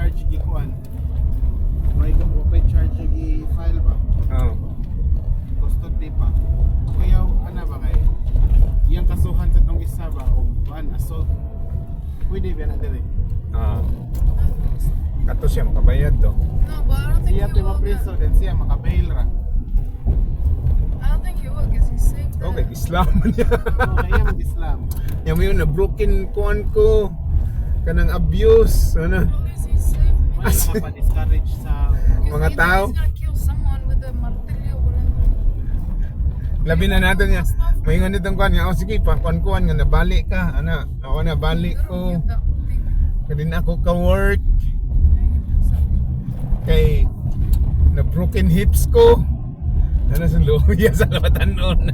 charge gikuan. May charge gi file ba? Oh. Custody pa. Kuya ana ba kay? Iyang kasuhan sa tong isa ba o assault. Pwede ba na dire? Ah. Kato siya makabayad to. No, but I don't think Siya he te will. mapriso then siya makabail ra. I don't think he will because he's safe. Okay, Islam niya. Oh, kaya mag-Islam. Yung yun na broken kuan ko. Kanang abuse. Ano? At least he's safe. Wala nakapa-discourage sa Mga tao. He's gonna kill someone with a martilyo or whatever. Labi na natin niya. Maingon itong kuan nga. O sige, pakuan-kuan nga nabalik ka. Ano? Ako nabalik ko. Get that thing. Kadin ako ka-work. Kay na broken hips ko. Ano sa luya sa labatanon.